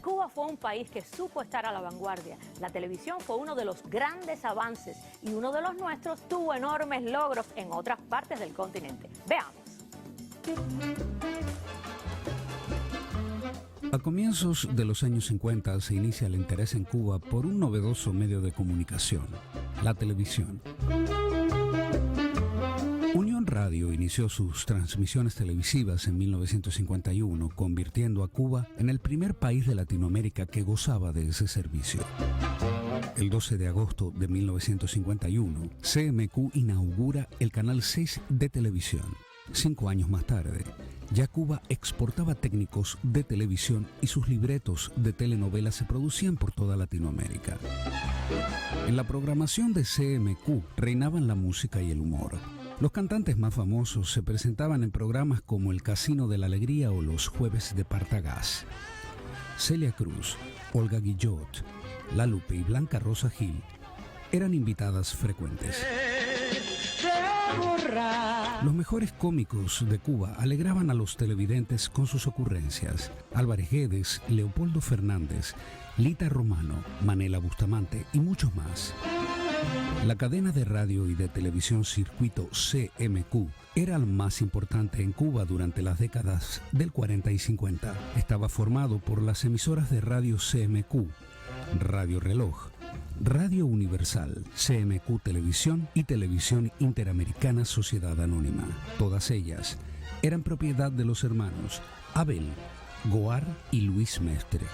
Cuba fue un país que supo estar a la vanguardia. La televisión fue uno de los grandes avances y uno de los nuestros tuvo enormes logros en otras partes del continente. Veamos. A comienzos de los años 50 se inicia el interés en Cuba por un novedoso medio de comunicación, la televisión. Unión Radio inició sus transmisiones televisivas en 1951, convirtiendo a Cuba en el primer país de Latinoamérica que gozaba de ese servicio. El 12 de agosto de 1951, CMQ inaugura el Canal 6 de televisión. 5 años más tarde, ya Cuba exportaba técnicos de televisión y sus libretos de telenovelas se producían por toda Latinoamérica. En la programación de CMQ reinaban la música y el humor. Los cantantes más famosos se presentaban en programas como El Casino de la Alegría o Los Jueves de Partagás. Celia Cruz, Olga Guillot, La Lupe y Blanca Rosa Gil eran invitadas frecuentes. Los mejores cómicos de Cuba alegraban a los televidentes con sus ocurrencias. Álvarez Guedes, Leopoldo Fernández, Lita Romano, Manela Bustamante y muchos más. La cadena de radio y de televisión circuito CMQ era el más importante en Cuba durante las décadas del 40 y 50. Estaba formado por las emisoras de radio CMQ, Radio Reloj, Radio Universal, CMQ Televisión y Televisión Interamericana Sociedad Anónima. Todas ellas eran propiedad de los hermanos Abel, Goar y Luis Mestre.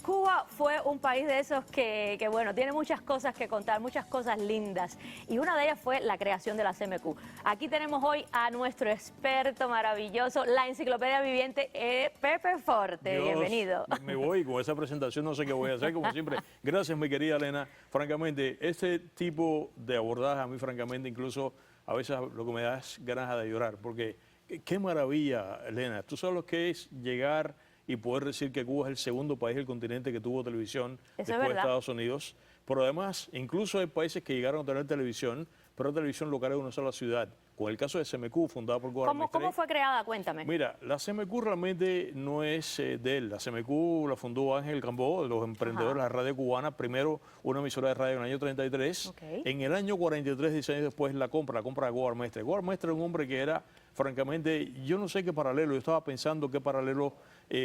Cuba fue un país de esos que bueno, tiene muchas cosas que contar, muchas cosas lindas. Y una de ellas fue la creación de la CMQ. Aquí tenemos hoy a nuestro experto maravilloso, la enciclopedia viviente, Pepe Forte. Dios, bienvenido. Me voy con esa presentación, no sé qué voy a hacer, como siempre. Gracias, mi querida Elena. Francamente, este tipo de abordaje a mí, francamente, incluso a veces lo que me da es ganas de llorar, porque qué maravilla, Elena. Tú sabes lo que es llegar y poder decir que Cuba es el segundo país del continente que tuvo televisión después de Estados Unidos. Pero además, incluso hay países que llegaron a tener televisión, pero televisión local en una sola ciudad. Con el caso de CMQ, fundada por Goar Mestre. ¿Cómo fue creada? Cuéntame. Mira, la CMQ realmente no es de él. La CMQ la fundó Ángel Cambó, de los emprendedores de la radio cubana. Primero una emisora de radio en el año 33. Okay. En el año 43, 10 años después, la compra de Goar Mestre. Goar Mestre era un hombre que era, francamente, yo no sé qué paralelo. Yo estaba pensando qué paralelo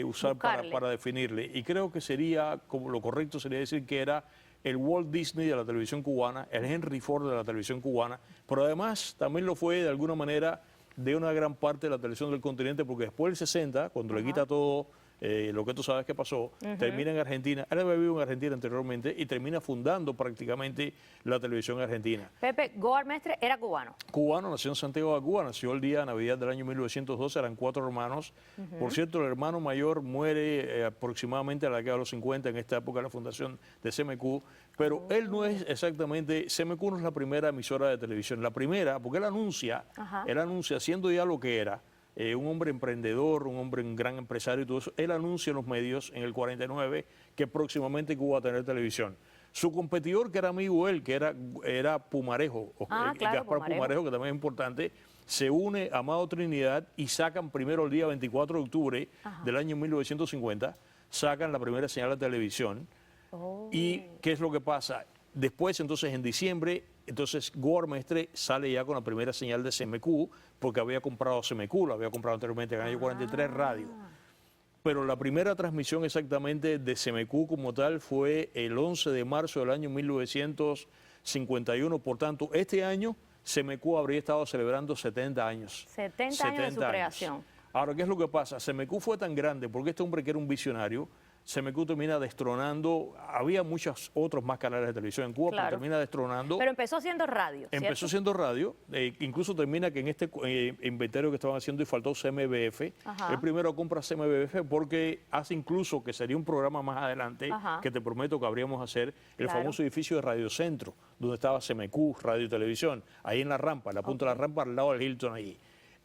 usar para definirle. Y creo que sería, como lo correcto sería decir que era el Walt Disney de la televisión cubana, el Henry Ford de la televisión cubana, pero además también lo fue de alguna manera de una gran parte de la televisión del continente, porque después del 60, cuando le quita todo lo que tú sabes que pasó, termina en Argentina. Él había vivido en Argentina anteriormente y termina fundando prácticamente la televisión argentina. Pepe, Goar Mestre era cubano. Cubano, nació en Santiago de Cuba, nació el día de Navidad del año 1912, eran 4 hermanos. Por cierto, el hermano mayor muere aproximadamente a la década de los 50, en esta época de la fundación de CMQ, pero él no es exactamente, CMQ no es la primera emisora de televisión, la primera, porque él anuncia siendo ya lo que era, un hombre emprendedor, un gran empresario y todo eso, él anuncia en los medios en el 49 que próximamente Cuba va a tener televisión. Su competidor, que era amigo él, que era Pumarejo, Gaspar Pumarejo, que también es importante, se une a Amado Trinidad y sacan primero el día 24 de octubre del año 1950, sacan la primera señal de televisión. ¿Y qué es lo que pasa? Después, entonces, en diciembre, entonces Goar Mestre sale ya con la primera señal de CMQ, porque había comprado CMQ, lo había comprado anteriormente en el año 43 radio. Pero la primera transmisión exactamente de CMQ como tal fue el 11 de marzo del año 1951. Por tanto, este año CMQ habría estado celebrando 70 años. 70 años de su creación. Ahora, ¿qué es lo que pasa? CMQ fue tan grande porque este hombre que era un visionario, CMQ termina destronando, había muchos otros más canales de televisión en Cuba, pero termina destronando. Pero empezó siendo radio, ¿cierto? Empezó siendo radio, incluso termina que en este inventario que estaban haciendo y faltó CMBF, el primero compra CMBF porque hace incluso, que sería un programa más adelante, que te prometo que habríamos hacer, el famoso edificio de Radio Centro, donde estaba CMQ, Radio y Televisión, ahí en la rampa, en la punta de la rampa, al lado del Hilton ahí.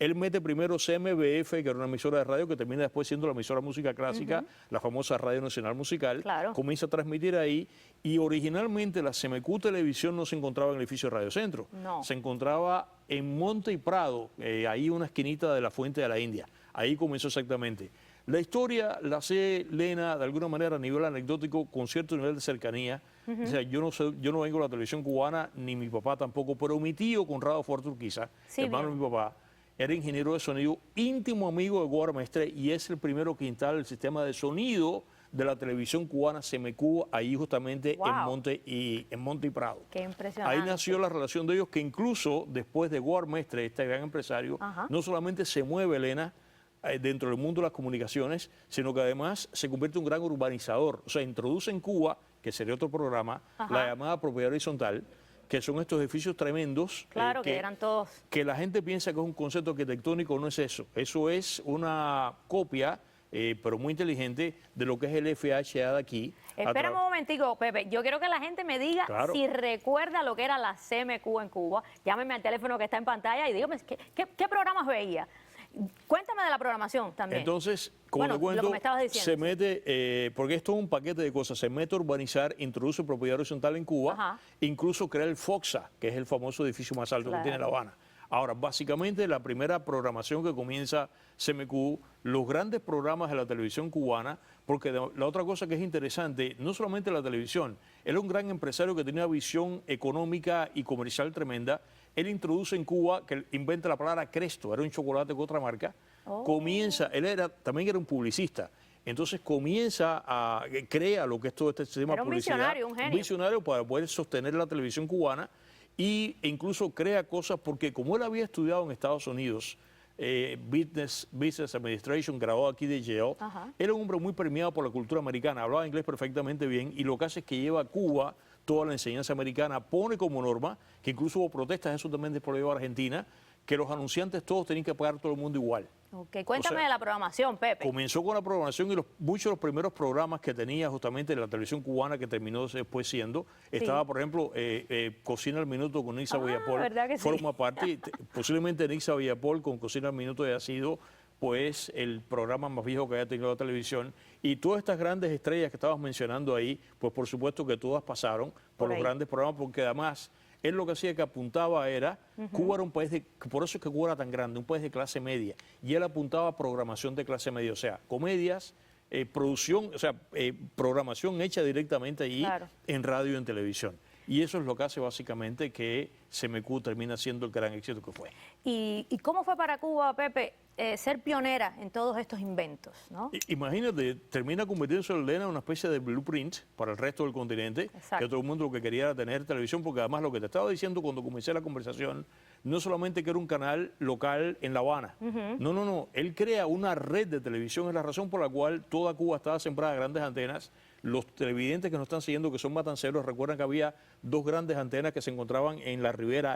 Él mete primero CMBF, que era una emisora de radio que termina después siendo la emisora música clásica, la famosa Radio Nacional Musical. Comienza a transmitir ahí y originalmente la CMQ Televisión no se encontraba en el edificio de Radio Centro. Se encontraba en Monte y Prado, ahí una esquinita de la Fuente de la India. Ahí comenzó exactamente. La historia la sé, Lena, de alguna manera a nivel anecdótico, con cierto nivel de cercanía. O sea, yo no vengo de la televisión cubana, ni mi papá tampoco, pero mi tío, Conrado Forturquiza, Sí, hermano de mi papá, era ingeniero de sonido, íntimo amigo de Guevara Mestre, y es el primero que instala el sistema de sonido de la televisión cubana CMQ, ahí justamente Wow. en Monte y Prado. Qué impresionante. Ahí nació la relación de ellos, que incluso después de Guevara Mestre, este gran empresario, Ajá. no solamente se mueve, Elena, dentro del mundo de las comunicaciones, sino que además se convierte en un gran urbanizador. O sea, introduce en Cuba, que sería otro programa, Ajá. la llamada propiedad horizontal, que son estos edificios tremendos. Claro, que eran todos. Que la gente piensa que es un concepto arquitectónico, no es eso. Eso es una copia, pero muy inteligente, de lo que es el FHA de aquí. Espérame un momentico, Pepe. Yo quiero que la gente me diga Claro. si recuerda lo que era la CMQ en Cuba. Llámeme al teléfono que está en pantalla y dígame qué programas veía. Cuéntame de la programación también. Entonces, como Bueno, te cuento, lo que me estabas diciendo, se sí. mete, porque esto es un paquete de cosas, se mete a urbanizar, introduce propiedad horizontal en Cuba, Ajá. incluso crea el FOXA, que es el famoso edificio más alto Claro. que tiene La Habana. Ahora, básicamente la primera programación que comienza CMQ, los grandes programas de la televisión cubana, porque la otra cosa que es interesante, no solamente la televisión, él es un gran empresario que tenía una visión económica y comercial tremenda. Él introduce en Cuba, que inventa la palabra Cresto, era un chocolate con otra marca, comienza, también era un publicista, entonces crea lo que es todo este sistema Era de un publicidad. visionario, un genio. Un visionario para poder sostener la televisión cubana e incluso crea cosas, porque como él había estudiado en Estados Unidos, Business Administration, graduado aquí de Yale, Ajá. era un hombre muy premiado por la cultura americana, hablaba inglés perfectamente bien, y lo que hace es que lleva a Cuba toda la enseñanza americana, pone como norma, que incluso hubo protestas, eso también después lo llevó a Argentina, que los anunciantes todos tenían que pagar todo el mundo igual. Ok, cuéntame O sea, de la programación, Pepe. Comenzó con la programación y muchos de los primeros programas que tenía justamente la televisión cubana, que terminó después siendo, estaba, por ejemplo, Cocina al Minuto con Nixa Villapol, ¿verdad que sí? forma parte, posiblemente Nixa Villapol con Cocina al Minuto haya sido pues el programa más viejo que haya tenido la televisión, y todas estas grandes estrellas que estabas mencionando ahí, pues por supuesto que todas pasaron por los ahí. grandes programas, porque además él lo que hacía que apuntaba era, Cuba era un país por eso es que Cuba era tan grande, un país de clase media, y él apuntaba a programación de clase media, o sea, comedias, producción, o sea, programación hecha directamente allí Claro. en radio y en televisión. Y eso es lo que hace básicamente que CMQ termina siendo el gran éxito que fue. ¿Y cómo fue para Cuba, Pepe, ser pionera en todos estos inventos, ¿no? Imagínate, termina convirtiéndose Elena en una especie de blueprint para el resto del continente, Exacto. que todo el mundo lo que quería era tener televisión, porque además lo que te estaba diciendo cuando comencé la conversación, no solamente que era un canal local en La Habana, no, él crea una red de televisión, es la razón por la cual toda Cuba estaba sembrada de grandes antenas. Los televidentes que nos están siguiendo, que son matanceros, recuerdan que había dos grandes antenas que se encontraban en la ribera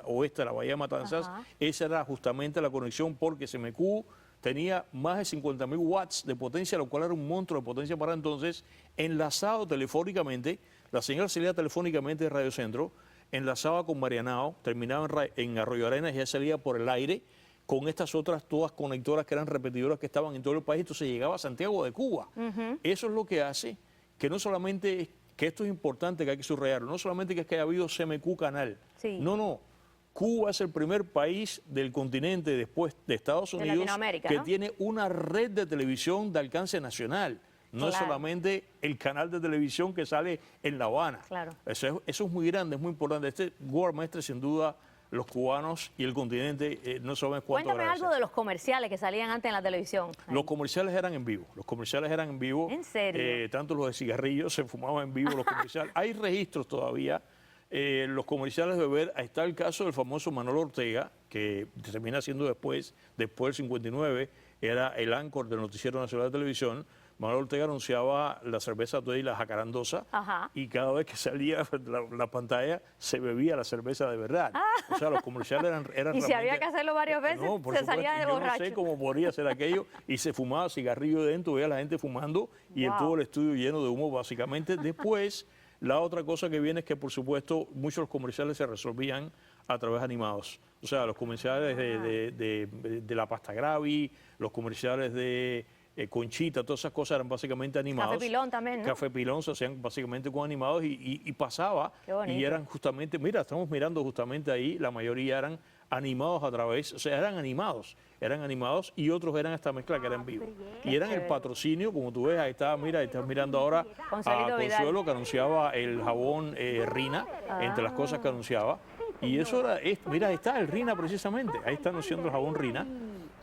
oeste de la Bahía de Matanzas. Ajá. Esa era justamente la conexión, porque CMQ tenía más de 50.000 watts de potencia, lo cual era un monstruo de potencia para entonces, enlazado telefónicamente. La señal salía telefónicamente de Radio Centro, enlazaba con Marianao, terminaba en Arroyo Arenas y ya salía por el aire con estas otras todas conectoras que eran repetidoras que estaban en todo el país, entonces llegaba a Santiago de Cuba. Eso es lo que hace que no solamente, que esto es importante, que hay que subrayarlo, no solamente que es que haya habido CMQ canal, Sí. no, Cuba es el primer país del continente después de Estados De Unidos Latinoamérica, que ¿no? tiene una red de televisión de alcance nacional. No es Claro. solamente el canal de televisión que sale en La Habana. Claro. Eso es muy grande, es muy importante. Este Guevara Mestre, sin duda, los cubanos y el continente no saben cuánto Cuéntame agradecer. algo de los comerciales que salían antes en la televisión. Los comerciales eran en vivo. Los comerciales eran en vivo. ¿En serio? Tanto los de cigarrillos se fumaban en vivo los comerciales. Hay registros todavía. Los comerciales de beber, ahí está el caso del famoso Manolo Ortega, que termina siendo después del 59, era el áncor del Noticiero Nacional de Televisión. Manolo Ortega anunciaba la cerveza Tuey y la jacarandosa, Ajá. y cada vez que salía la pantalla se bebía la cerveza de verdad. O sea, los comerciales eran Y si había realmente- que hacerlo varias veces, No, por se supuesto, salía de yo borracho. no sé cómo podría ser aquello, y se fumaba cigarrillo dentro, veía a la gente fumando y en Wow. todo el estudio lleno de humo, básicamente. Después, la otra cosa que viene es que, por supuesto, muchos de los comerciales se resolvían a través de animados. O sea, los comerciales de la pasta Gravi, los comerciales de Conchita, todas esas cosas eran básicamente animados. Café Pilón también, ¿no? Café Pilón se hacían básicamente con animados y pasaba. Qué bonito. Y eran justamente, mira, estamos mirando justamente ahí, la mayoría eran animados a través, o sea, eran animados y otros eran esta mezcla que era en vivo. Y eran el patrocinio, como tú ves, ahí está, mira, estás mirando ahora a Consuelo que anunciaba el jabón Rina, entre las cosas que anunciaba. Y eso era, mira, ahí está el Rina precisamente, ahí está anunciando el jabón Rina.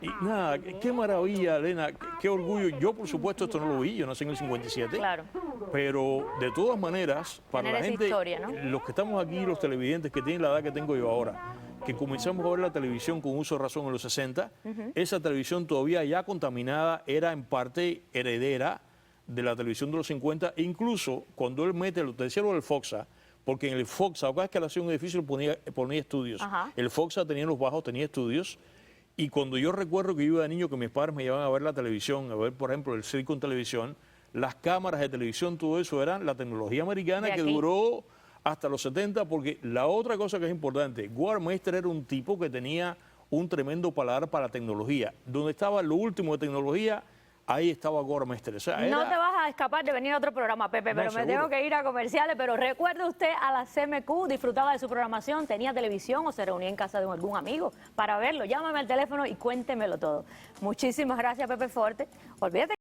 Y nada, qué maravilla, Elena, qué orgullo. Yo, por supuesto, esto no lo vi, yo nací en el 57. Claro. Pero de todas maneras, para la gente, historia, ¿no? los que estamos aquí, los televidentes que tienen la edad que tengo yo ahora, que comenzamos a ver la televisión con uso de razón en los 60, esa televisión todavía ya contaminada era en parte heredera de la televisión de los 50, e incluso cuando él mete, te decía lo del Foxa, porque en el Foxa, cada vez que él hacía un edificio ponía estudios. El Foxa tenía los bajos, tenía estudios. Y cuando yo recuerdo que yo iba de niño, que mis padres me llevaban a ver la televisión, a ver, por ejemplo, el circo en televisión, las cámaras de televisión, todo eso era la tecnología americana que duró hasta los 70, porque la otra cosa que es importante, Goar Meister era un tipo que tenía un tremendo paladar para la tecnología. Donde estaba lo último de tecnología, ahí estaba Goar Meister. O sea, no te vas a escapar de venir a otro programa, Pepe, pero me tengo que ir a comerciales. Pero recuerde usted a la CMQ, disfrutaba de su programación, tenía televisión o se reunía en casa de algún amigo para verlo. Llámame al teléfono y cuéntemelo todo. Muchísimas gracias, Pepe Forte. Olvídate.